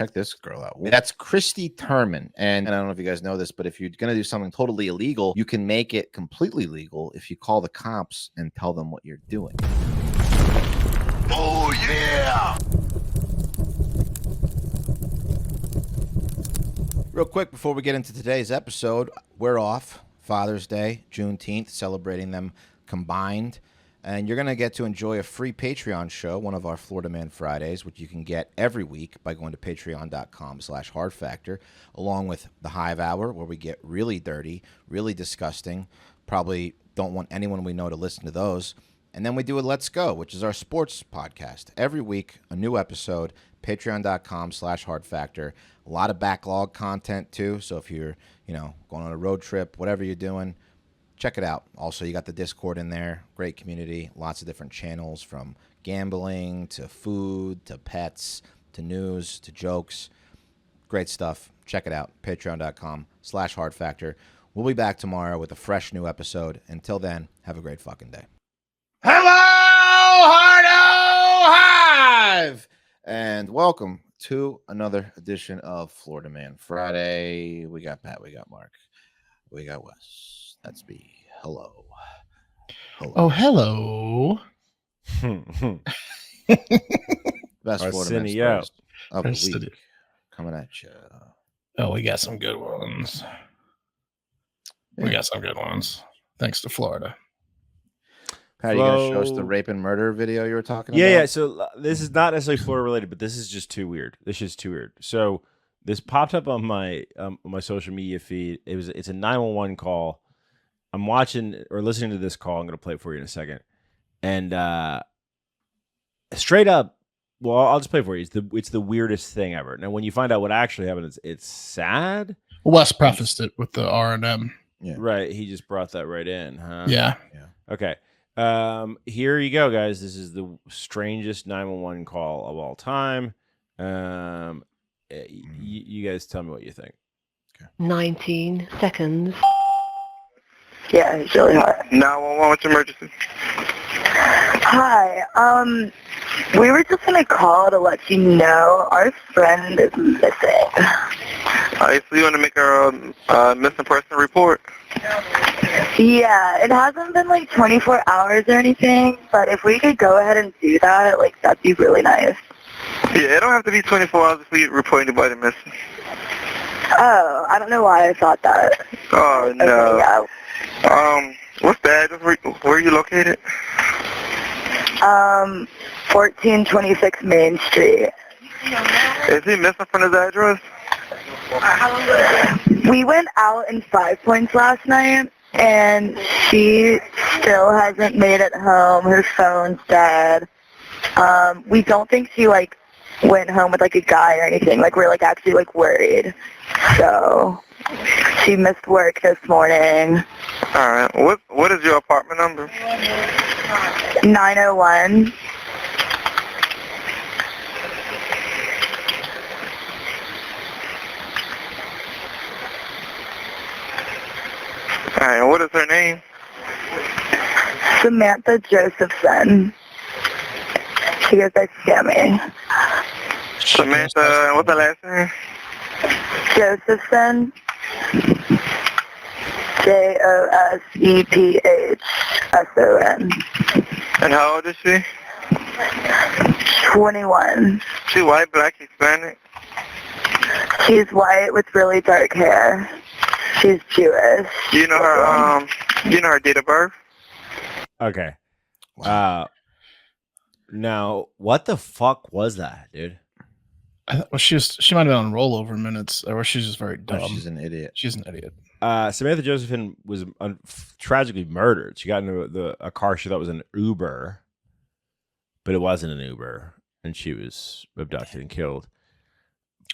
check this girl out. That's Christy Turman. And I don't know if you guys know this, but if you're going to do something totally illegal, you can make it completely legal if you call the cops and tell them what you're doing. Oh, yeah! Real quick, before we get into today's episode, we're off Father's Day, Juneteenth, celebrating them combined. And you're going to get to enjoy a free Patreon show, one of our Florida Man Fridays, which you can get every week by going to patreon.com/hardfactor, along with the Hive Hour, where we get really dirty, really disgusting. Probably don't want anyone we know to listen to those. And then we do a Let's Go, which is our sports podcast. Every week, a new episode, patreon.com/hardfactor. A lot of backlog content, too. So if you're, going on a road trip, whatever you're doing, check it out. Also, you got the Discord in there. Great community. Lots of different channels, from gambling to food to pets to news to jokes. Great stuff. Check it out. Patreon.com/hardfactor. We'll be back tomorrow with a fresh new episode. Until then, have a great fucking day. Hello, Hardo Hive! And welcome to another edition of Florida Man Friday. We got Pat, we got Mark, we got Wes. That's me. Hello. Oh, hello. Best Florida Man stories of the week coming at you. Oh, we got some good ones. Yeah. We got some good ones. Thanks to Florida. Pat, you going to show us the rape and murder video you were talking about? Yeah. So this is not necessarily Florida related, but this is just too weird. This is too weird. So this popped up on my social media feed. It's a 911 call. I'm watching or listening to this call. I'm going to play it for you in a second. And straight up, well, I'll just play it for you. It's the weirdest thing ever. Now, when you find out what actually happened, it's sad. Wes prefaced it with the R&M. Yeah. Right. He just brought that right in, huh? Yeah. Okay. Here you go, guys. This is the strangest 911 call of all time. You guys tell me what you think. Okay. 19 seconds. Yeah, it's really hot. 911, what's your emergency? Hi, we were just gonna call to let you know our friend is missing. So you want to make a missing person report? Yeah, it hasn't been like 24 hours or anything, but if we could go ahead and do that, that'd be really nice. Yeah, it don't have to be 24 hours if we report anybody missing. Oh, I don't know why I thought that. Oh, no. Okay, yeah. What's the address? Where are you located? 1426 Main Street. Is he missing from his address? We went out in 5 Points last night, and she still hasn't made it home. Her phone's dead. We don't think she, went home with, a guy or anything. We're, actually, worried. So, she missed work this morning. All right. What is your apartment number? 901. All right. What is her name? Samantha Josephson. She goes by Sammy. Samantha, what's the last name? Josephson. Josephson. And how old is she? 21. She white, black, Hispanic? She's white with really dark hair. She's Jewish. You know her date of birth? Okay. Now, what the fuck was that, dude? She might have been on rollover minutes, or she's just very dumb. Oh, she's an idiot. She's an idiot. Samantha Josephson was tragically murdered. She got into a car she thought was an Uber, but it wasn't an Uber, and she was abducted and killed.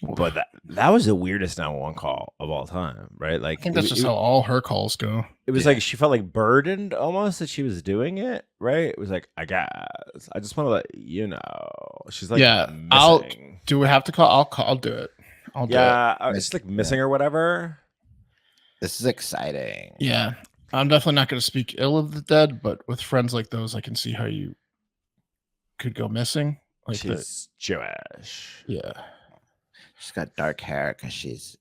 But that was the weirdest 911 call of all time, right? I think that's just how all her calls go. It was like she felt burdened almost that she was doing it, right? It was like, I just want to let you know. She's missing. Do we have to call? I'll do it. I'll do it. It's missing or whatever. This is exciting. Yeah. I'm definitely not going to speak ill of the dead, but with friends like those, I can see how you could go missing. She's Jewish. Yeah. She's got dark hair because she's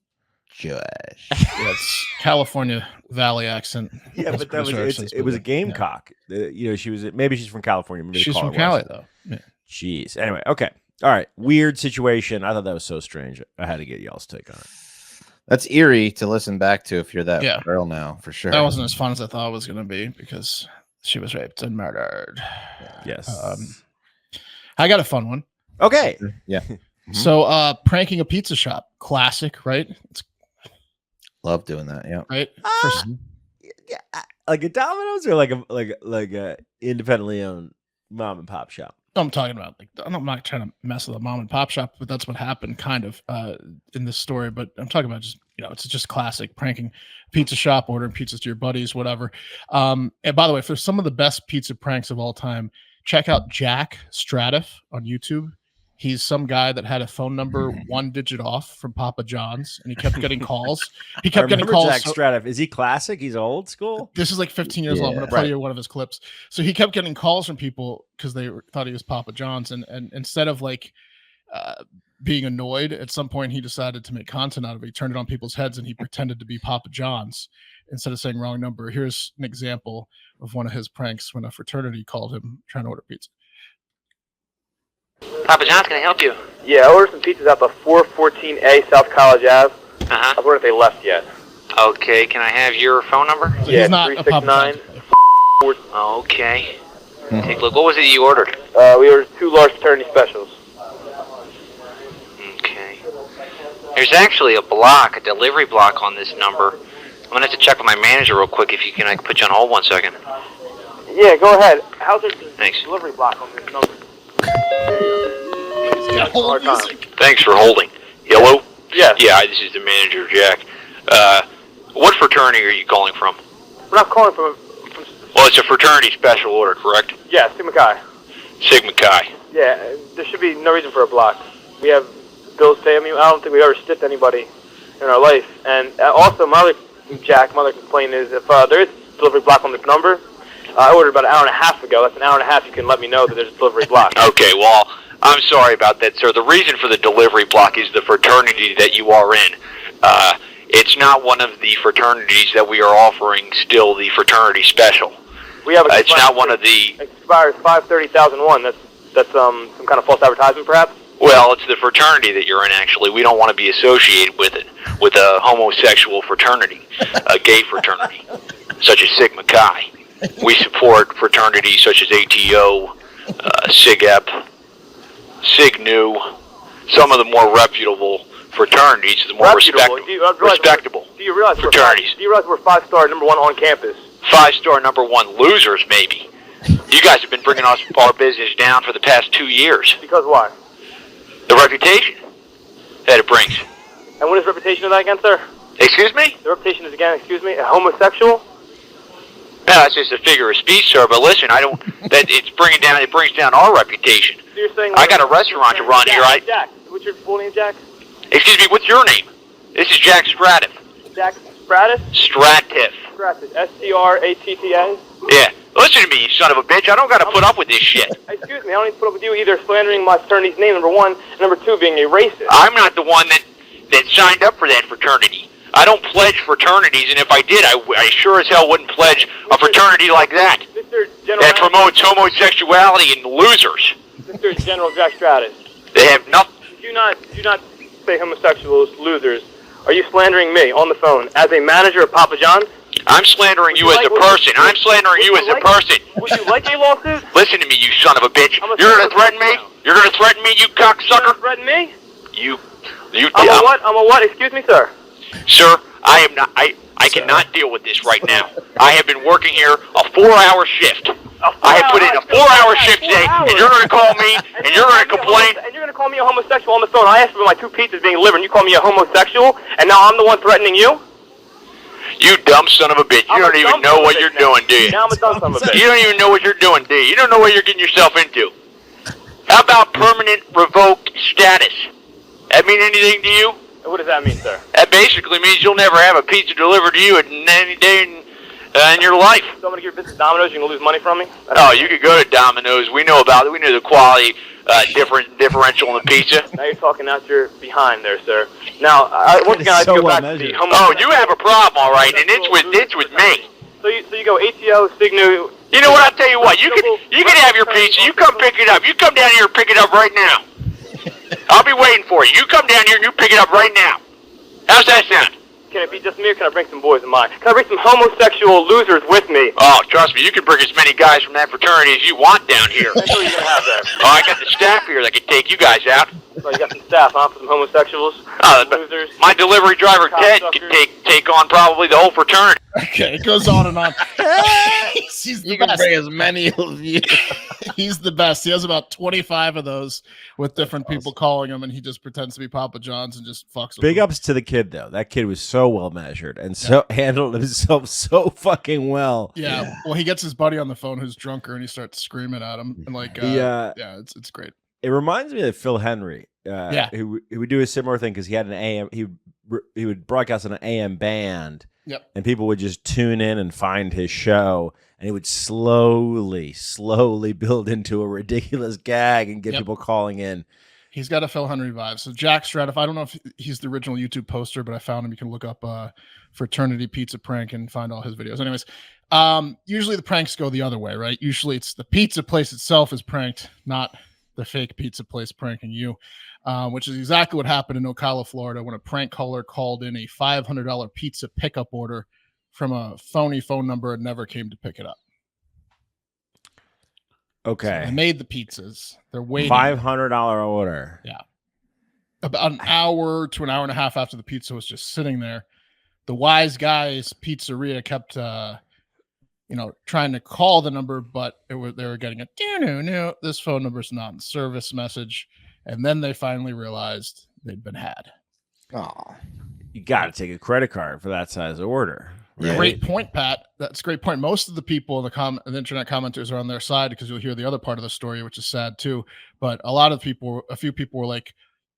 Jewish. Yeah, it's California Valley accent. Yeah, That's but that was pretty sure it was a yeah. gamecock. She was maybe she's from California. Maybe She's from West. Cali though. Yeah. Jeez. Anyway, okay. All right. Weird situation. I thought that was so strange. I had to get y'all's take on it. That's eerie to listen back to if you're that Yeah. girl now, for sure. That wasn't as fun as I thought it was going to be because she was raped and murdered. Yes. I got a fun one. Okay. Yeah. So, pranking a pizza shop, classic, right? It's Love doing that. Yeah. right. Yeah, like a Domino's or like a independently owned mom and pop shop. I'm talking about I'm not trying to mess with a mom and pop shop, but that's what happened kind of in this story. But I'm talking about just it's just classic pranking pizza shop, ordering pizzas to your buddies, whatever. And by the way, for some of the best pizza pranks of all time, check out Jack Stratiff on YouTube. He's some guy that had a phone number 1 digit off from Papa John's, and he kept getting calls. He kept getting calls. Jack Stratiff. Is he classic? He's old school. This is like 15 years old. I'm going to play you one of his clips. So he kept getting calls from people because they thought he was Papa John's, and instead of being annoyed, at some point he decided to make content out of it. He turned it on people's heads, and he pretended to be Papa John's instead of saying wrong number. Here's an example of one of his pranks when a fraternity called him trying to order pizza. Papa John's, can I help you? Yeah, I ordered some pizzas out the 414A South College Ave. I was wondering if they left yet. Okay, can I have your phone number? So Yeah, he's not a Papa 369. John's. Okay. Take a look. What was it you ordered? We ordered 2 large fraternity specials. Okay. There's actually a delivery block on this number. I'm going to have to check with my manager real quick if you can. I can put you on hold 1 second. Yeah, go ahead. How's there Thanks. delivery block on this number? Thanks for holding. Hello? Yes. Yeah, this is the manager, Jack. What fraternity are you calling from? We're not calling from Well, it's a fraternity special order, correct? yeah, Sigma Chi. Sigma Chi. Yeah, there should be no reason for a block. We have bills to pay. I don't think we've ever stiffed anybody in our life. And also, my other complaint is if there is a delivery block on this number, I ordered about an hour and a half ago. That's an hour and a half. You can let me know that there's a delivery block. Okay, well, I'm sorry about that, sir. The reason for the delivery block is the fraternity that you are in. It's not one of the fraternities that we are offering still the Fraternity Special. We have It's not one of the... Expires 5/30/2001. That's some kind of false advertisement, perhaps? Well, it's the fraternity that you're in, actually. We don't want to be associated with it, with a homosexual fraternity, a gay fraternity, such as Sigma Chi. We support fraternities such as ATO, SIGEP, SIGNU, some of the more reputable fraternities, the more respectable Do you realize fraternities. Do you realize we're 5-star #1 on campus? 5-star #1 losers, maybe. You guys have been bringing our business down for the past 2 years. Because why? The reputation that it brings. And what is reputation of that again, sir? Excuse me? The reputation is again, a homosexual? No, that's just a figure of speech, sir. But listen, it brings down our reputation. So you're saying I got a restaurant to run here, right? Jack. What's your full name, Jack? Excuse me, what's your name? This is Jack Stratiff. Jack Stratis? Stratiff. Stratis. STRATTA? Yeah. Listen to me, you son of a bitch. I don't got to put up with this shit. Excuse me, I don't need to put up with you either slandering my fraternity's name, #1, and #2, being a racist. I'm not the one that signed up for that fraternity. I don't pledge fraternities, and if I did, I sure as hell wouldn't pledge a fraternity like that. Mr. General That promotes homosexuality and losers. Mr. General Jack Stratis. They have nothing. Do not say homosexuals losers. Are you slandering me on the phone as a manager of Papa John's? I'm slandering you as a person. I'm slandering you as a person. Would you like a lawsuit? Listen to me, you son of a bitch. You're going to threaten me? You're going to threaten me, you cocksucker? Threaten me? I'm a what? I'm a what? Excuse me, sir. Sir, I am not. I cannot deal with this right now. I have been working here a 4-hour shift. I have put in a 4-hour shift today, and you're going to call me, and you're going to complain. And you're going to call me a homosexual on the phone. I asked for my 2 pizzas being delivered, and you call me a homosexual, and now I'm the one threatening you? You dumb son of a bitch. You don't even know what you're doing, do you? Now I'm a dumb son of a bitch. You don't even know what you're doing, do you? You don't know what you're getting yourself into. How about permanent revoked status? That mean anything to you? What does that mean, sir? That basically means you'll never have a pizza delivered to you at any day in your life. So I'm gonna give you visit Domino's. You can lose money from me. Oh, you could go to Domino's. We know about it. We know the quality differential in the pizza. Now you're talking out your behind there, sir. Now, once again, I have to go back to the Oh, you have a problem, all right, and it's with me. So you go ATO, Signu. You know what? I'll tell you what. You can have your pizza. You come pick it up. You come down here and pick it up right now. I'll be waiting for you. You come down here and you pick it up right now. How's that sound? Can it be just me, or can I bring some boys of mine? Can I bring some homosexual losers with me? Oh, trust me, you can bring as many guys from that fraternity as you want down here. That's what you're gonna have there. Oh, I got the staff here that can take you guys out. So you got some staff, huh? For some homosexuals, losers. My delivery driver Ted can take on probably the whole fraternity. Okay, it goes on and on. He's the You can best. bring as many of you. He's the best. He has about 25 of those with different people calling him, and he just pretends to be Papa John's and just fucks with Big them. ups to the kid though. That kid was so well measured and so handled himself so fucking well. Yeah. Well, he gets his buddy on the phone who's drunker, and he starts screaming at him, and like, yeah, it's great. It reminds me of Phil Henry. Who would do a similar thing because he had an AM. He would broadcast on an AM band. Yep. And people would just tune in and find his show, and it would slowly build into a ridiculous gag and get people calling in. He's got a Phil Henry vibe. So Jack Stradiff, I don't know if he's the original YouTube poster, but I found him. You can look up Fraternity Pizza Prank and find all his videos. Anyways, usually the pranks go the other way, right? Usually it's the pizza place itself is pranked, not the fake pizza place pranking you, which is exactly what happened in Ocala, Florida, when a prank caller called in a $500 pizza pickup order from a phony phone number and never came to pick it up. Okay. So they made the pizzas. They're waiting. $500 order. Yeah. About an hour to an hour and a half after the pizza was just sitting there, the Wise Guys Pizzeria kept trying to call the number, but they were getting a no, this phone number's not in service message. And then they finally realized they'd been had. Oh, You got to take a credit card for that size order. Right? Great point, Pat. That's a great point. Most of the people in the internet commenters are on their side because you'll hear the other part of the story, which is sad too. But a few people were like,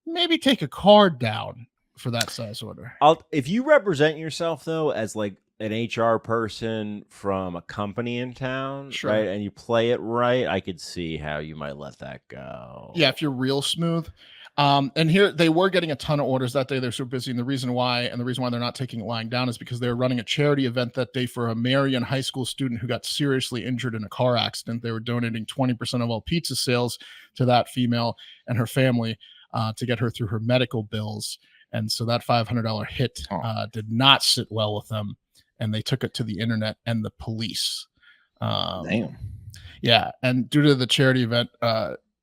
maybe take a card down for that size order. If you represent yourself though as like an HR person from a company in town, Sure. right, and you play it right, I could see how you might let that go. Yeah, if you're real smooth. And here they were getting a ton of orders that day. They're so busy. And the reason why they're not taking it lying down is because they were running a charity event that day for a Marion high school student who got seriously injured in a car accident. They were donating 20% of all pizza sales to that female and her family to get her through her medical bills. And so that $500 hit did not sit well with them. And they took it to the internet and the police. damn. Yeah. And due to the charity event,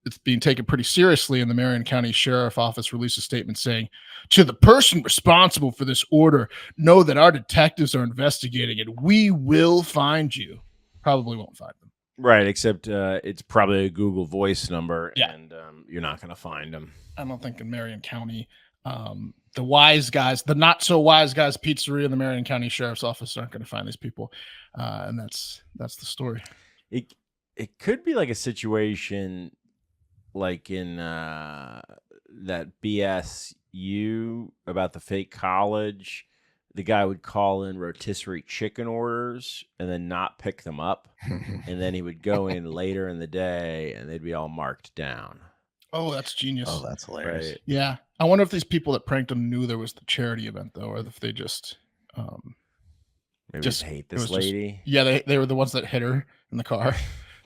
it's being taken pretty seriously, and the Marion County Sheriff Office released a statement saying, to the person responsible for this order, know that our detectives are investigating it. We will find you. Probably won't find them. Right, except it's probably a Google Voice number, Yeah. and you're not going to find them. I don't think in Marion County, the wise guys, the not so wise guys pizzeria in the Marion County Sheriff's Office aren't going to find these people. And that's the story. It could be like a situation like in that BSU about the fake college. The guy would call in rotisserie chicken orders and then not pick them up. And then he would go in later in the day and they'd be all marked down. Oh, that's genius. Oh, that's hilarious. Right. Yeah. I wonder if these people that pranked him knew there was the charity event, though, or if they just Maybe just hate it this was just- lady. yeah, they were the ones that hit her in the car.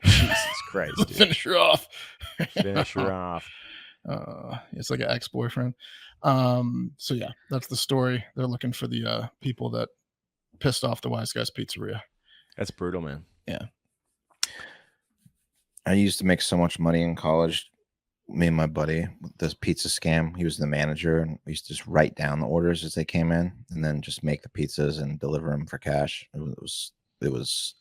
Jesus Christ, dude. Finish her off. Finish her off. It's like an ex-boyfriend. So yeah, that's the story. They're looking for the people that pissed off the Wise Guys Pizzeria. That's brutal, man. Yeah. I used to make so much money in college. Me and my buddy, with this pizza scam. He was the manager, and we used to just write down the orders as they came in, and then just make the pizzas and deliver them for cash. It was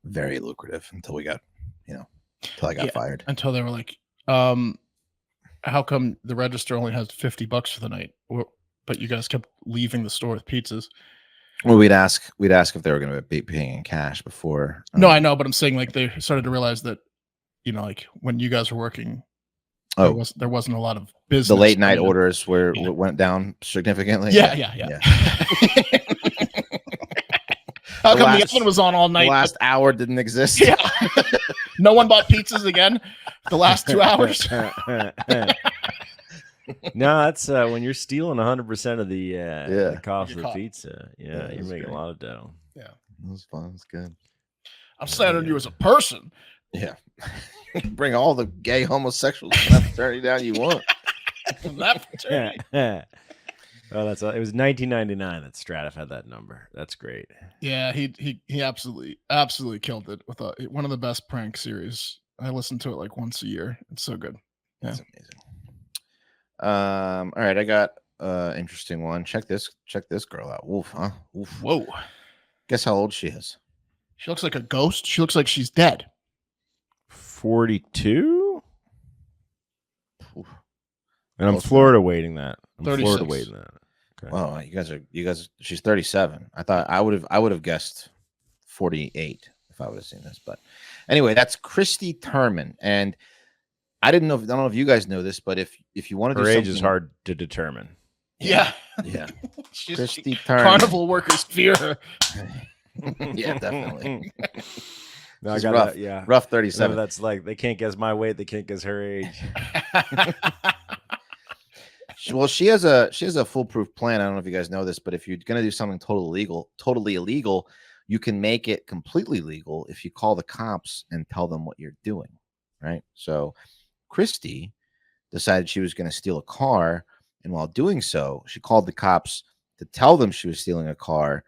very lucrative until we got, until I got fired. Until they were like, how come the register only has $50 for the night? But you guys kept leaving the store with pizzas. Well, we'd ask if they were going to be paying in cash before. No, I know, but I'm saying like they started to realize that, like when you guys were working, there wasn't a lot of business. The late night orders went down significantly. Yeah. How come the oven was on all night? The last hour didn't exist. Yeah. No one bought pizzas again the last 2 hours. No, that's when you're stealing 100% of the cost of the caught. pizza. Yeah, you're making a lot of dough. Yeah, It was fun. It's good. I'm slandering you as a person. Yeah. Bring all the gay homosexuals from that fraternity down you want. From that fraternity. Oh, it was 1999 that Stratif had that number. That's great. Yeah, he absolutely killed it with one of the best prank series. I listen to it like once a year. It's so good. Yeah. That's amazing. All right, I got interesting one. Check this girl out. Woof, huh? Woof. Whoa. Guess how old she is? She looks like a ghost. She looks like she's dead. 42? And I'm Florida waiting that. I'm 36. Florida waiting that. Okay. Well, you guys she's 37. I thought I would have guessed 48 if I would have seen this. But anyway, that's Christy Turman. And I don't know if you guys know this, but if you want to do her something, age is hard to determine. Yeah. Yeah. Christy Turman. Carnival workers fear her. Yeah, definitely. No, I got rough 37. No, that's like they can't guess my weight, they can't guess her age. Well, she has a foolproof plan. I don't know if you guys know this, but if you're going to do something totally illegal, you can make it completely legal if you call the cops and tell them what you're doing, right? So Christy decided she was going to steal a car, and while doing so, she called the cops to tell them she was stealing a car,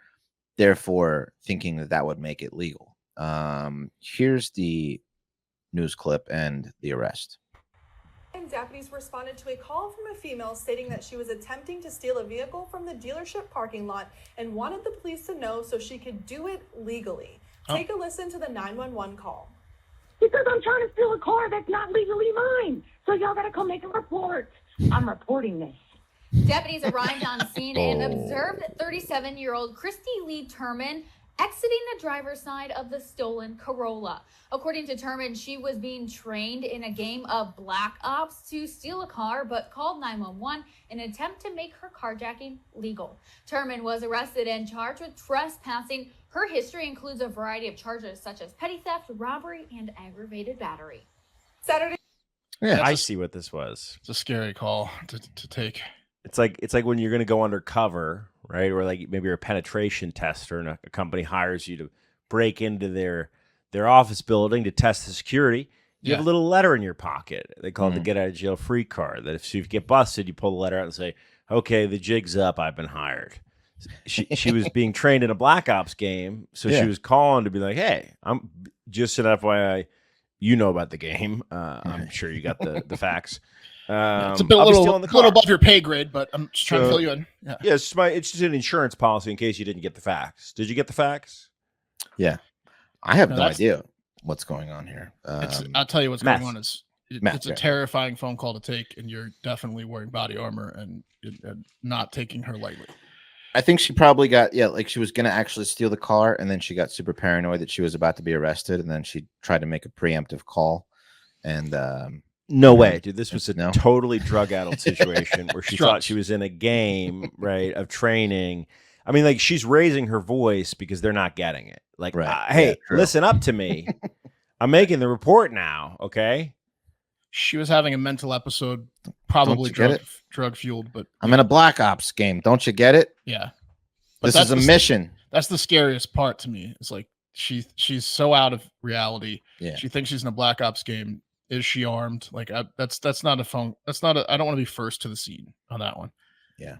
therefore thinking that would make it legal. Here's the news clip and the arrest. Deputies responded to a call from a female stating that she was attempting to steal a vehicle from the dealership parking lot and wanted the police to know so she could do it legally. Take a listen to the 911 call. Because I'm trying to steal a car that's not legally mine. So y'all gotta come make a report. I'm reporting this. Deputies arrived on scene and observed 37-year-old Christy Lee Turman exiting the driver's side of the stolen Corolla. According to Turman, she was being trained in a game of Black Ops to steal a car, but called 911 in an attempt to make her carjacking legal. Turman was arrested and charged with trespassing. Her history includes a variety of charges such as petty theft, robbery, and aggravated battery. Saturday. Yeah, I see what this was. It's a scary call to take. It's like when you're going to go undercover, right? Or like maybe you're a penetration tester and a company hires you to break into their office building to test the security. You have a little letter in your pocket. They call it the get out of jail free card. That if you get busted, you pull the letter out and say, okay, the jig's up. I've been hired. She was being trained in a Black Ops game. So she was calling to be like, hey, I'm just an FYI. You know about the game. I'm sure you got the facts. It's a little above your pay grade, but I'm just trying to fill you in. Yeah, it's just an insurance policy in case you didn't get the facts. Did you get the facts? Yeah, I have no idea what's going on here. I'll tell you what's going on. It's a terrifying phone call to take, and you're definitely wearing body armor and not taking her lightly. I think she probably got like she was going to actually steal the car, and then she got super paranoid that she was about to be arrested, and then she tried to make a preemptive call, and no way, dude. This was a totally drug-addled situation where she thought she was in a game, right, of training. I mean, like, she's raising her voice because they're not getting it. Like, hey, listen up to me. I'm making the report now, okay? She was having a mental episode, probably drug-fueled, but... I'm in a Black Ops game. Don't you get it? Yeah. This is a mission. That's the scariest part to me. It's like, she's so out of reality. Yeah. She thinks she's in a Black Ops game. Is she armed? Like that's not a phone. That's not a. I don't want to be first to the scene on that one. Yeah,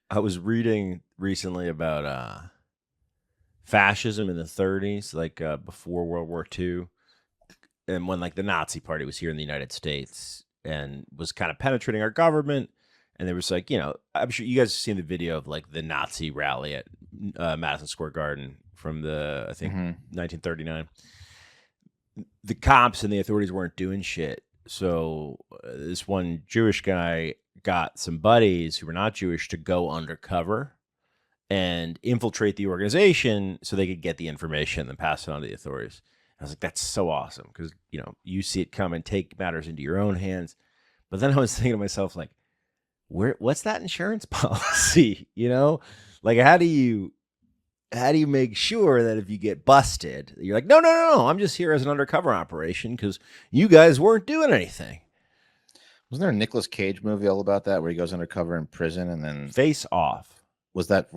I was reading recently about fascism in the 30s, like before World War II, and when like the Nazi Party was here in the United States and was kind of penetrating our government, and there was like I'm sure you guys have seen the video of like the Nazi rally at Madison Square Garden from the 1939. The cops and the authorities weren't doing shit. So this one Jewish guy got some buddies who were not Jewish to go undercover and infiltrate the organization so they could get the information and pass it on to the authorities. I was like, that's so awesome because, you see it come and take matters into your own hands. But then I was thinking to myself, like, what's that insurance policy? Like, how do you how do you make sure that if you get busted, you're like, no, I'm just here as an undercover operation because you guys weren't doing anything. Wasn't there a Nicolas Cage movie all about that where he goes undercover in prison and then Face Off? Was that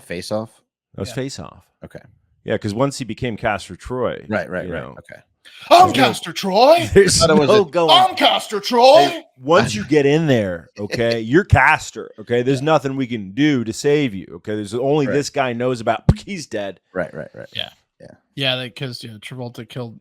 Face Off? That was Face Off. Okay. Yeah, because once he became Castor Troy. Right. know, Okay. I'm Castor Troy. There's no going. I'm Castor Troy. Once you get in there, okay, you're Castor. Okay, there's nothing we can do to save you. Okay, there's only this guy knows about. He's dead. Right. Yeah. Because Travolta killed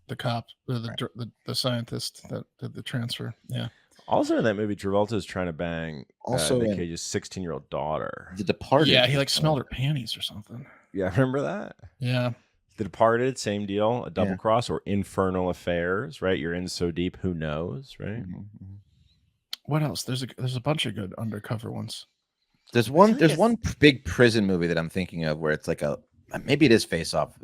the cop, the scientist that did the transfer. Yeah. Also in that movie, Travolta is trying to bang Also Nick in Cage's 16-year-old daughter. The Departed. Yeah, he like smelled her panties or something. Yeah, remember that? Yeah. The Departed, same deal, a double cross or Infernal Affairs, right? You're in so deep, who knows, right? Mm-hmm. What else? There's a bunch of good undercover ones. There's one big prison movie that I'm thinking of where it's like maybe it is Face Off,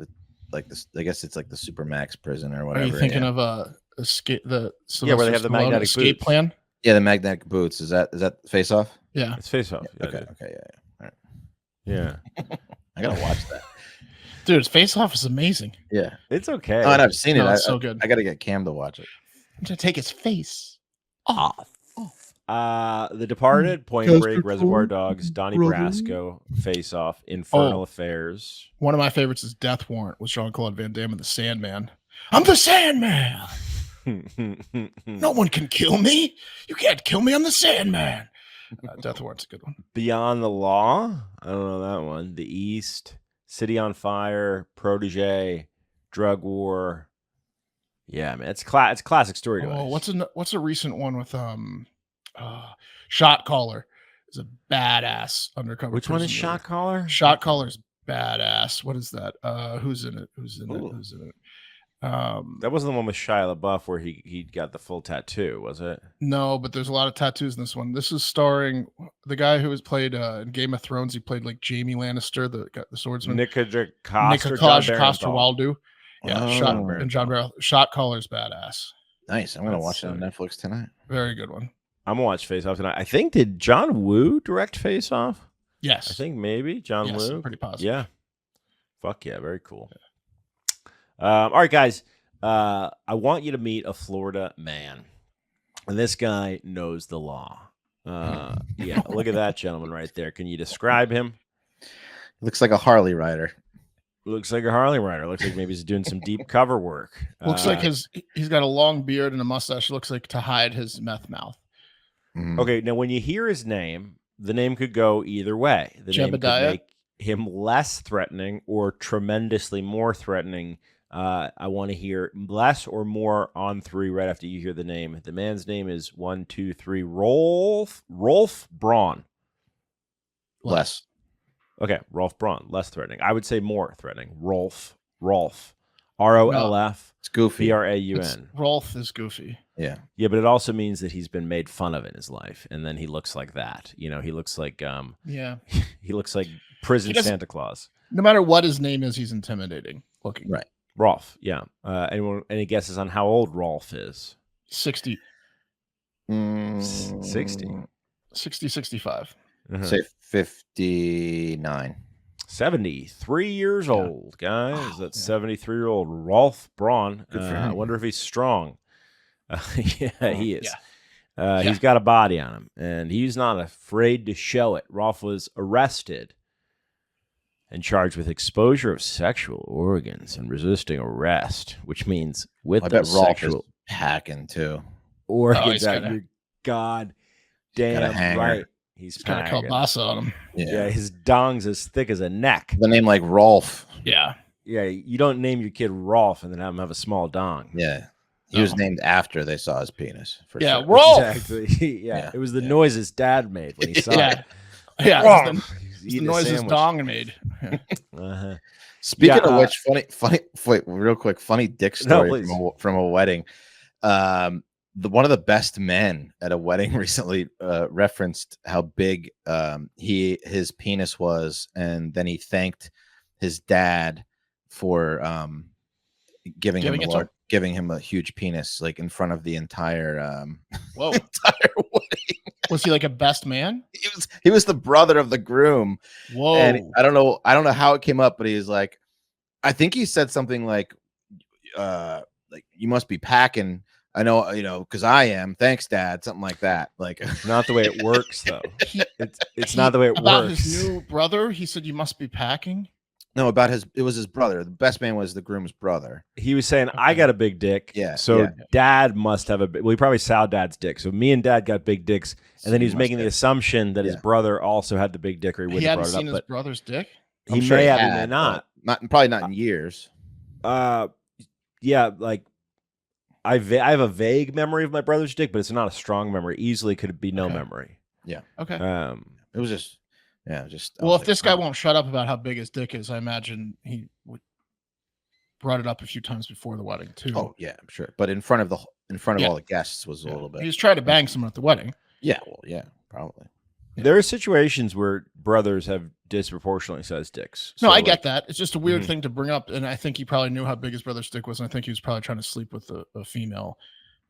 like this. I guess it's like the Supermax prison or whatever. Are you thinking of escape? Where they have the magnetic escape boots. plan? Yeah, the magnetic boots. Is that Face Off? Yeah, it's Face Off. Yeah, okay, yeah. All right. Yeah. I gotta watch that. Dude, Face Off is amazing. Yeah, it's okay. Oh, and I've seen it. It's so good. I gotta get Cam to watch it. I'm gonna take his face off. The Departed, Point Break, Reservoir Dogs, Donnie Brasco, Face Off, Infernal Affairs. One of my favorites is Death Warrant with Jean-Claude Van Damme and the Sandman. I'm the Sandman. No one can kill me. You can't kill me. I'm the Sandman. Death Warrant's a good one. Beyond the Law. I don't know that one. The East, City on Fire, Protege, Drug War. Yeah, man, it's classic story. Oh, what's a recent one with Shot Caller? Is a badass undercover. Which one is Shot Caller? Shot Caller's badass. What is that? Who's in it? Who's in it? That wasn't the one with Shia LaBeouf where he got the full tattoo, was it? No, but there's a lot of tattoos in this one. This is starring the guy who was played in Game of Thrones. He played like Jaime Lannister, the swordsman. Nikaj Coster-Waldau. Yeah, Oh, John Barrel. Shot Caller's badass. Nice. I'm gonna watch it on Netflix tonight. Very good one. I'm gonna watch Face Off tonight. I think did John Woo direct Face Off? Yes. I think maybe John Woo. I'm pretty positive. Yeah. Fuck yeah, very cool. All right, guys. I want you to meet a Florida man. And this guy knows the law. Yeah, look at that gentleman right there. Can you describe him? Looks like a Harley rider. Looks like a Harley rider. Looks like maybe he's doing some deep cover work. Looks like he's got a long beard and a mustache. Looks like to hide his meth mouth. Okay, now when you hear his name, the name could go either way. The name could make him less threatening or tremendously more threatening. I want to hear less or more on 3 right after you hear the name. The man's name is 1, 2, 3. Rolf Braun. Less. Okay, Rolf Braun, less threatening. I would say more threatening. Rolf. ROLF. It's goofy. BRAUN. Rolf is goofy. Yeah. Yeah, but it also means that he's been made fun of in his life, and then he looks like that. You know, he looks like he looks like prison Santa Claus. No matter what his name is, he's intimidating looking. Right. Rolf, yeah. Any guesses on how old Rolf is? 60. 60. 65. Say 59. 73 years old, guys. Wow. That's 73-year-old Rolf Braun. I wonder if he's strong. Yeah, he is. Yeah. He's got a body on him, and he's not afraid to show it. Rolf was arrested and charged with exposure of sexual organs and resisting arrest, which means with I the bet Rolf sexual is packing too. Organs you're goddamn right. He's got a kielbasa on him. Yeah, his dong's as thick as a neck. The name like Rolf. Yeah. Yeah, you don't name your kid Rolf and then have him have a small dong. Yeah. He was named after they saw his penis. For sure. Rolf. Exactly. Yeah. It was the noise his dad made when he saw it. Yeah. The noise his dong made. Yeah. Speaking of which, funny, wait, real quick, funny dick story from a wedding. One of the best men at a wedding recently referenced how big his penis was, and then he thanked his dad for giving him a huge penis, like in front of the entire entire wedding. Was he like a best man? He was the brother of the groom. Whoa. And I don't know how it came up, but he was like, I think he said something like you must be packing. I know, because I am. Thanks, Dad. Something like that. Like, not the way it works, though. It's not the way it about works. His new brother, he said you must be packing. No, it was his brother. The best man was the groom's brother. He was saying, I got a big dick. Yeah. So Dad must have he probably saw Dad's dick. So me and Dad got big dicks. And then he was making the assumption that his brother also had the big dick, or he wouldn't have brought it up. He hadn't seen his brother's dick? He may have, he may not. Probably not in years. Yeah, like I have a vague memory of my brother's dick, but it's not a strong memory. Easily could be no memory. Yeah. Okay. It was just, well, if this guy won't shut up about how big his dick is, I imagine he brought it up a few times before the wedding too. Oh yeah, I'm sure. But in front of all the guests was a little bit. He was trying to bang someone at the wedding. Yeah. Well, yeah, probably. There are situations where brothers have disproportionately sized dicks. No, I get that. It's just a weird thing to bring up, and I think he probably knew how big his brother's dick was, and I think he was probably trying to sleep with a female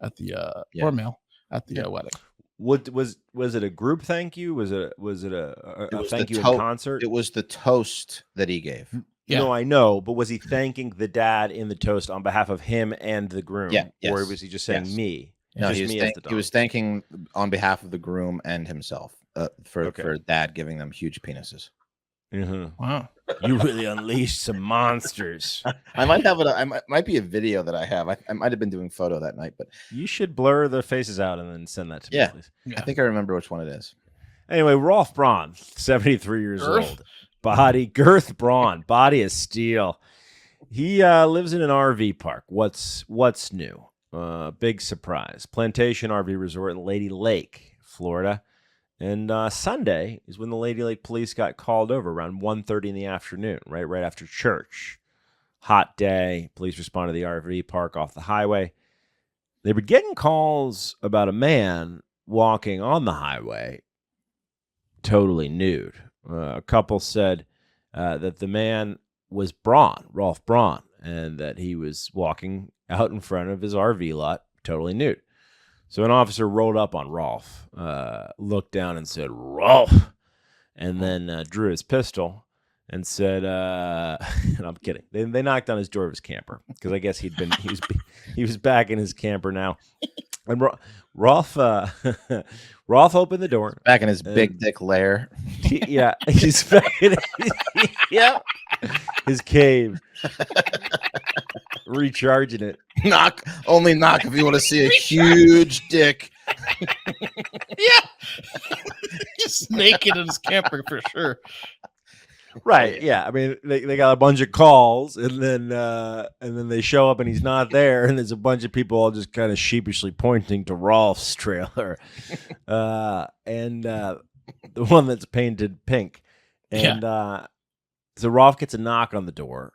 at the or male at the wedding. What was it a group thank you? Was it a thank you in concert? It was the toast that he gave. Yeah. No, I know, but was he thanking the dad in the toast on behalf of him and the groom? Yeah. Yes. Or was he just saying me? No, just he was thanking on behalf of the groom and himself for Dad giving them huge penises. Mm-hmm. Wow. You really unleashed some monsters. I might have it. Might be a video that I have. I might have been doing photo that night, but you should blur the faces out and then send that to me, please. I think I remember which one it is. Anyway, Rolf Braun, 73 years old. Girth Braun, body of steel. He lives in an RV park. What's new? Big surprise. Plantation RV Resort in Lady Lake, Florida. And Sunday is when the Lady Lake police got called over around 1:30 in the afternoon, right after church. Hot day. Police responded to the RV park off the highway. They were getting calls about a man walking on the highway totally nude. A couple said that the man was Rolf Braun, and that he was walking out in front of his RV lot totally nude. So an officer rolled up on Rolf, looked down and said, "Rolf," and then drew his pistol and said, and I'm kidding. They knocked on his door of his camper because I guess he was back in his camper now. And Rolf opened the door. Back in his big dick lair. Yeah, he's back in his cave. Recharging it. Only knock if you want to see a huge dick. Yeah. He's naked in his camper for sure. Right. Yeah. I mean, they got a bunch of calls, and then they show up, and he's not there, and there's a bunch of people all just kind of sheepishly pointing to Rolf's trailer, and the one that's painted pink, and so Rolf gets a knock on the door.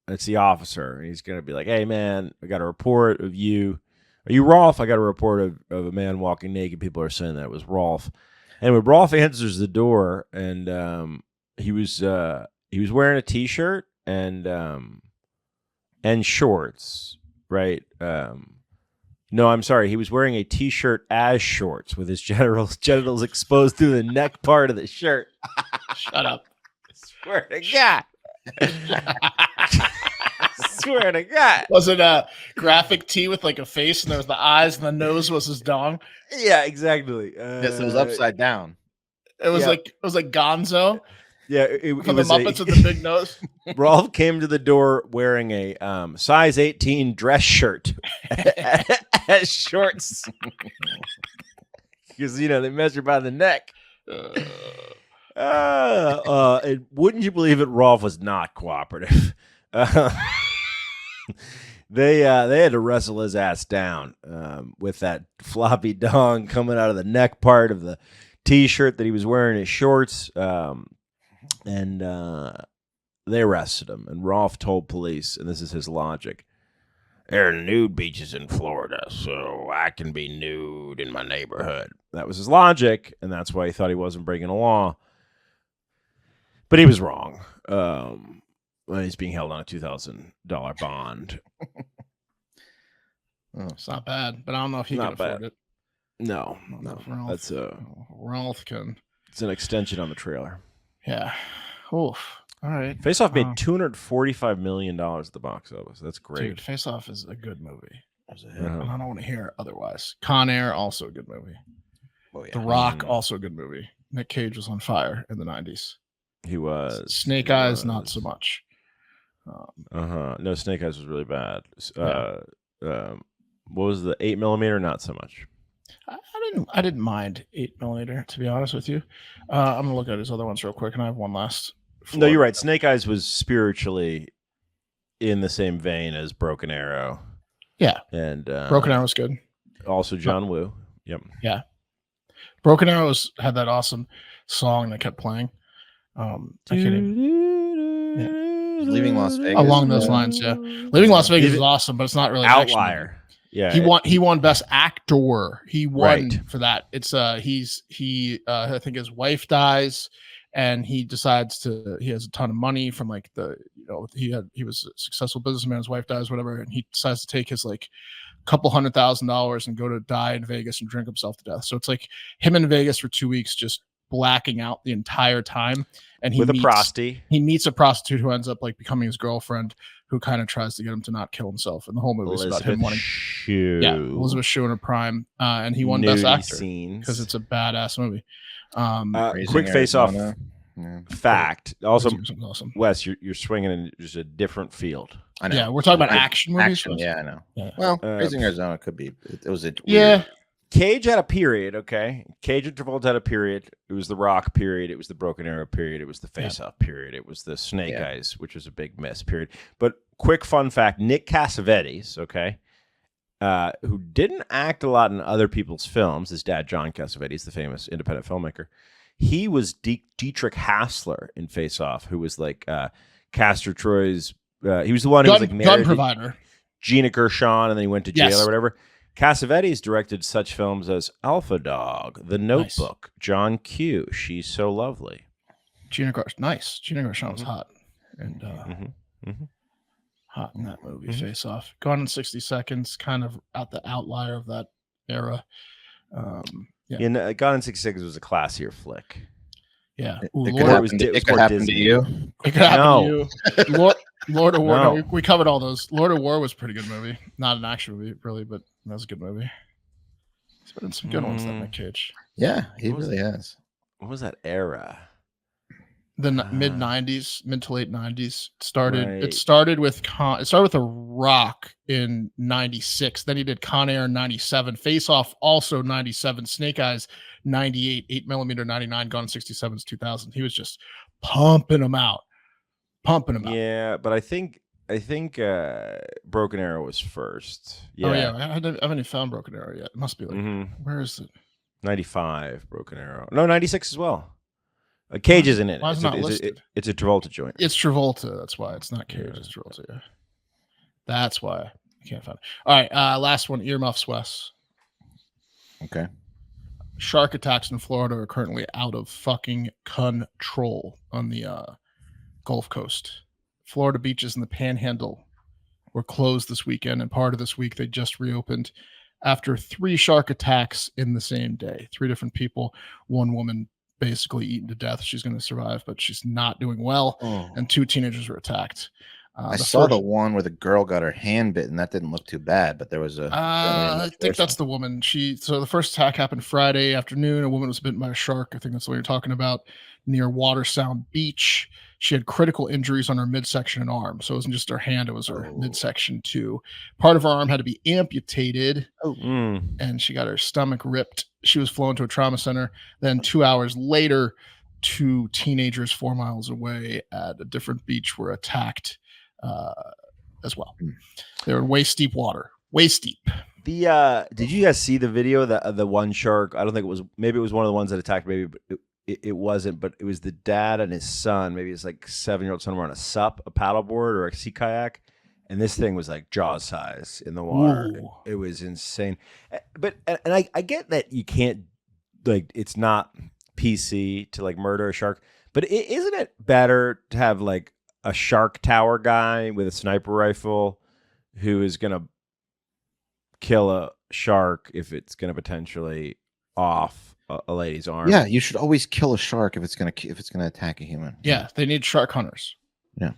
It's the officer, and he's gonna be like, "Hey, man, I got a report of you. Are you Rolf? I got a report of a man walking naked. People are saying that it was Rolf." And when Rolf answers the door, and he was wearing a t-shirt and shorts, right? No, I'm sorry. He was wearing a t-shirt as shorts with his genitals exposed through the neck part of the shirt. Shut up. Swear to God. Swear to God. Was it a graphic tee with like a face, and there was the eyes, and the nose was his dong? Yeah, exactly. Yes, it was upside down. It was like Gonzo. Yeah, it was the Muppets with the big nose. Rolf came to the door wearing a size 18 dress shirt as shorts, because they measure by the neck. And wouldn't you believe it? Rolf was not cooperative. They had to wrestle his ass down with that floppy dong coming out of the neck part of the t-shirt that he was wearing as shorts. And they arrested him. And Rolf told police, and this is his logic, "There are nude beaches in Florida, so I can be nude in my neighborhood." That was his logic, and that's why he thought he wasn't breaking the law. But he was wrong. He's being held on a $2,000 bond. It's not bad, but I don't know if he can afford it. No. Ralph, That's Ralph can. It's an extension on the trailer. Yeah. Oof. All right. Face Off made $245 million at the box office. That's great. Dude, Face Off is a good movie. Uh-huh. And I don't want to hear otherwise. Con Air, also a good movie. Oh, yeah. The Rock, also a good movie. Nick Cage was on fire in the 90s. He was. Snake Eyes, not so much. No, Snake Eyes was really bad. What was the 8mm? Not so much. I didn't mind 8mm, to be honest with you. I'm gonna look at his other ones real quick, and I have one last. No, you're right. Snake Eyes was spiritually in the same vein as Broken Arrow. Yeah, and Broken Arrow was good. Also, John Woo. Yep. Yeah, Broken Arrows had that awesome song that kept playing. I can't even. Leaving Las Vegas. Along those lines, yeah. Leaving Las Vegas is awesome, but it's not really an action movie. Outlier. Yeah, he won Best Actor. He won Right. for that. It's I think his wife dies, and he decides he has a ton of money from like he was a successful businessman. His wife dies, whatever, and he decides to take his like couple $100,000 and go to die in Vegas and drink himself to death. So it's like him in Vegas for 2 weeks, just blacking out the entire time. And he meets a prostitute who ends up like becoming his girlfriend, who kind of tries to get him to not kill himself. And the whole movie is about him wanting. Yeah, Elizabeth Shue in her prime, and he won Best Actor because it's a badass movie. Quick Face Off fact. Also, awesome. Wes, you're swinging in just a different field. I know. Yeah, we're talking about action movies. Yeah, I know. Yeah. Well, Raising Arizona could be. It was a yeah. Cage had a period, okay? Cage and Travolta had a period. It was the Rock period. It was the Broken Arrow period. It was the Face Off period. It was the Snake Eyes, which was a big miss period. But quick fun fact, Nick Cassavetes, okay, who didn't act a lot in other people's films, his dad, John Cassavetes, the famous independent filmmaker, he was Dietrich Hassler in Face Off, who was like Castor Troy's, he was the one who was like married gun provider. to Gina Gershon, and then he went to jail or whatever. Cassavetes directed such films as Alpha Dog, The Notebook, John Q, She's So Lovely. Gina Gershon was hot. And hot in that movie, Face Off. Gone in 60 Seconds, kind of the outlier of that era. Gone in 60 Seconds was a classier flick. Yeah. It could happen to you. It could happen to you. Lord of War. No, we covered all those. Lord of War was a pretty good movie. Not an action movie, really, but that was a good movie. He's been in some good ones, that Nick Cage. Yeah, he really has. What was that era? The mid 90s, mid to late 90s. It started with The Rock in 96. Then he did Con Air in 97. Face Off also 97. Snake Eyes 98. 8mm 99. Gone in 67's 2000. He was just pumping them out. Yeah, but I think Broken Arrow was first. Yeah. Oh yeah, I haven't even found Broken Arrow yet. It must be like where is it? 95 Broken Arrow. No, 96 as well. Cage isn't in it. Why is it not listed? It's a Travolta joint. It's Travolta. That's why it's not Cage. It's Travolta. Yeah. That's why I can't find it. All right, last one. Earmuffs, Wes. Okay. Shark attacks in Florida are currently out of fucking control on the Gulf Coast. Florida beaches in the Panhandle were closed this weekend, and part of this week they just reopened after 3 shark attacks in the same day. 3 different people, one woman basically eaten to death. She's going to survive, but she's not doing well. And 2 teenagers were attacked. I saw the one where the girl got her hand bitten. That didn't look too bad, but there was a. I think that's the woman. So the first attack happened Friday afternoon. A woman was bitten by a shark. I think that's what you're talking about, near Water Sound Beach. She had critical injuries on her midsection and arm. So it wasn't just her hand, it was her midsection too. Part of her arm had to be amputated. And she got her stomach ripped. She was flown to a trauma center. Then 2 hours later, 2 teenagers 4 miles away at a different beach were attacked as well. They were in waist deep water. Waist deep. Did you guys see the video that the one shark? I don't think it was. Maybe it was one of the ones that attacked. Maybe it wasn't. But it was the dad and his son. Maybe it's like 7-year-old son were on a sup, a paddleboard, or a sea kayak, and this thing was like jaw size in the water. It was insane. But I get that you can't, like, it's not PC to like murder a shark. But isn't it better to have like a shark tower guy with a sniper rifle who is gonna kill shark if it's going to potentially off a lady's arm. Yeah, you should always kill a shark if it's gonna attack a human. Yeah, they need shark hunters. Yeah,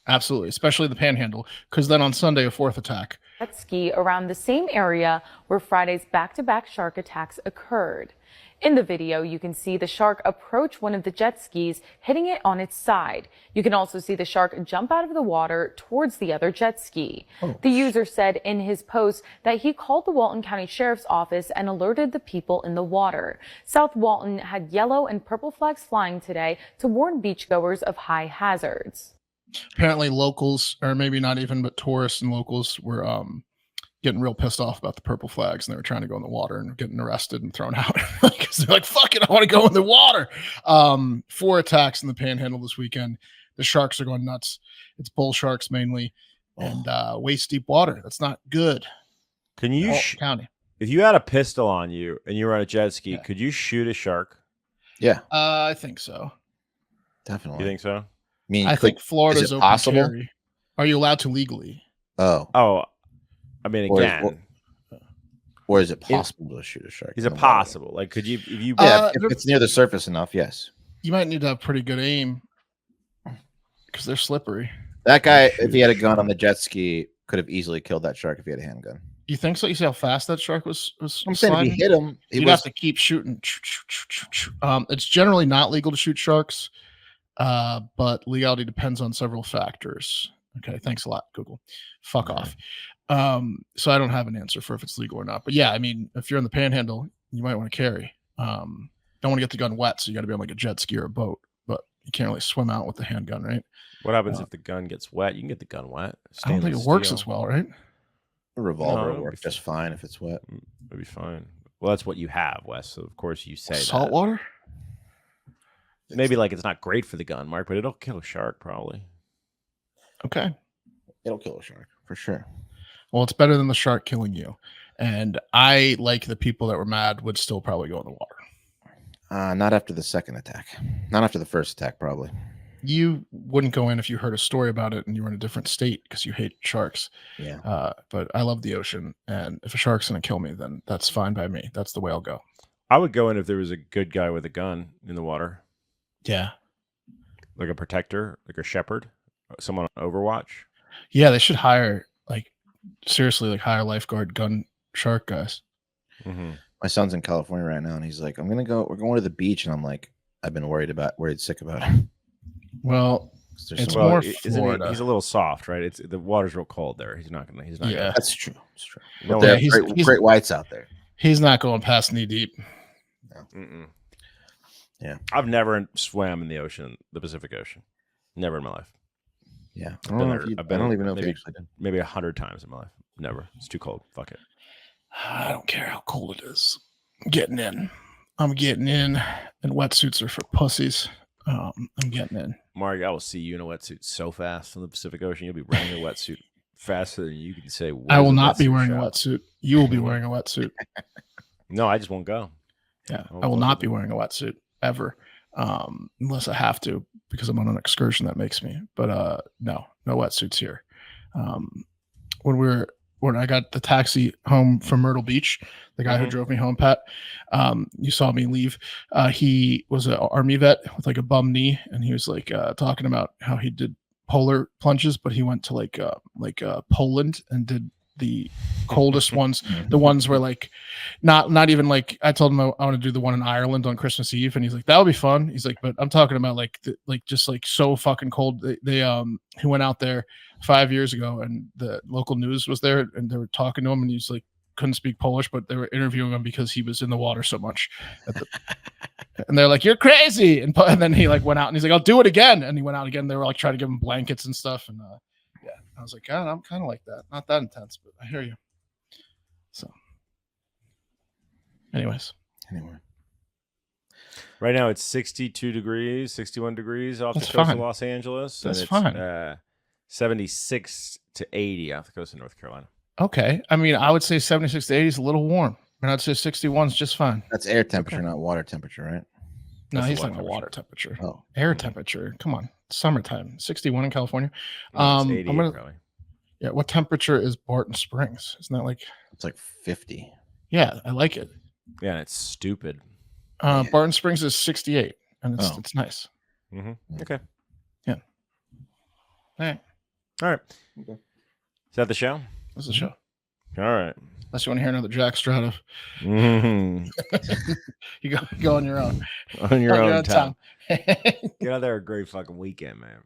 absolutely, especially the Panhandle, because then on Sunday a fourth attack. Jet ski around the same area where Friday's back-to-back shark attacks occurred. In the video, you can see the shark approach one of the jet skis, hitting it on its side. You can also see the shark jump out of the water towards the other jet ski. The user said in his post that he called the Walton County Sheriff's Office and alerted the people in the water. South Walton had yellow and purple flags flying today to warn beachgoers of high hazards. Apparently locals, or maybe not even, but tourists and locals were getting real pissed off about the purple flags, and they were trying to go in the water and getting arrested and thrown out because they're like, fuck it, I want to go in the water. 4 attacks in the Panhandle this weekend. The sharks are going nuts. It's bull sharks mainly, and waist deep water. That's not good. Can you county? If you had a pistol on you and you were on a jet ski, could you shoot a shark? Yeah, I think so. Definitely. You think so? I think Florida's open possible. carry. Are you allowed to legally? Oh. I mean, Or again, is it possible to shoot a shark? Is it possible? Like, could you? If you? Yeah, if it's near the surface enough, yes. You might need to have pretty good aim because they're slippery. That guy, if he had a gun on the jet ski, could have easily killed that shark if he had a handgun. You think so? You see how fast that shark was I'm saying if he hit him, you'd have to keep shooting. It's generally not legal to shoot sharks, but legality depends on several factors. Okay, thanks a lot, Google. Fuck off. So I don't have an answer for if it's legal or not. But yeah, I mean, if you're in the Panhandle, you might want to carry. Don't want to get the gun wet, so you got to be on like a jet ski or a boat. But you can't really swim out with the handgun, right? What happens if the gun gets wet? You can get the gun wet. I don't think it works as well, right? A revolver will work just fine if it's wet. It'll be fine. Well, that's what you have, Wes. So of course you say salt that. water. Maybe like it's not great for the gun, Mark, but it'll kill a shark probably. Okay. It'll kill a shark for sure. Well, it's better than the shark killing you. And I, like the people that were mad, would still probably go in the water. Not after the second attack. Not after the first attack, probably. You wouldn't go in if you heard a story about it and you were in a different state because you hate sharks. Yeah. But I love the ocean. And if a shark's going to kill me, then that's fine by me. That's the way I'll go. I would go in if there was a good guy with a gun in the water. Yeah. Like a protector, like a shepherd, someone on Overwatch. Yeah, they should hire, seriously, hire lifeguard gun shark guys. Mm-hmm. My son's in California right now, and he's like, we're going to the beach. And I'm like, I've been worried sick about it. Well, it's more Florida. He's a little soft, right? The water's real cold there. He's not Yeah, gonna. That's true. It's true. No, But there's great whites out there. He's not going past knee deep. No. Mm-mm. Yeah. I've never swam in the ocean, the Pacific Ocean. Never in my life. Yeah. I don't even know if you actually did. Maybe 100 times in my life. Never. It's too cold. Fuck it. I don't care how cold it is. I'm getting in. And wetsuits are for pussies. I'm getting in. Mark, I will see you in a wetsuit so fast in the Pacific Ocean. You'll be wearing a wetsuit faster than you can say. I will not be wearing a wetsuit. You will be wearing a wetsuit. No, I just won't go. Yeah, I will not be wearing a wetsuit ever, unless I have to because I'm on an excursion that makes me. But no wetsuits here. When I got the taxi home from Myrtle Beach, the guy who drove me home, Pat, you saw me leave. He was an army vet with a bum knee, and he was talking about how he did polar plunges, but he went to Poland and did the coldest ones, the ones where not even I told him I want to do the one in Ireland on Christmas Eve, and he's like, that would be fun. He's like, but I'm talking about just so fucking cold. He went out there 5 years ago, and the local news was there, and they were talking to him, and he's couldn't speak Polish, but they were interviewing him because he was in the water so much. And they're like, you're crazy. And then he went out and he's like, I'll do it again. And he went out again. They were trying to give him blankets and stuff. And yeah, I was like, God, I'm kind of like that. Not that intense, but I hear you. So anyway. Right now it's 62 degrees, 61 degrees off That's the coast fine. of Los Angeles. That's and it's, fine. 76 to 80 off the coast of North Carolina. Okay. I mean, I would say 76 to 80 is a little warm. And I'd say 61 is just fine. That's air temperature, not water temperature, right? No, he's talking water temperature. Oh, air temperature. Come on. Summertime. 61 in California. No, it's 88 probably. Yeah. What temperature is Barton Springs? Isn't that like? It's like 50. Yeah, I like it. Yeah, and it's stupid. Barton Springs is 68, and it's nice. Mm-hmm. Okay. Yeah. All right. All right. Okay. Is that the show? That's the show. All right. Unless you want to hear another Jack Strata. Mm-hmm. You go on your own. On your own time. time. Get out there a great fucking weekend, man.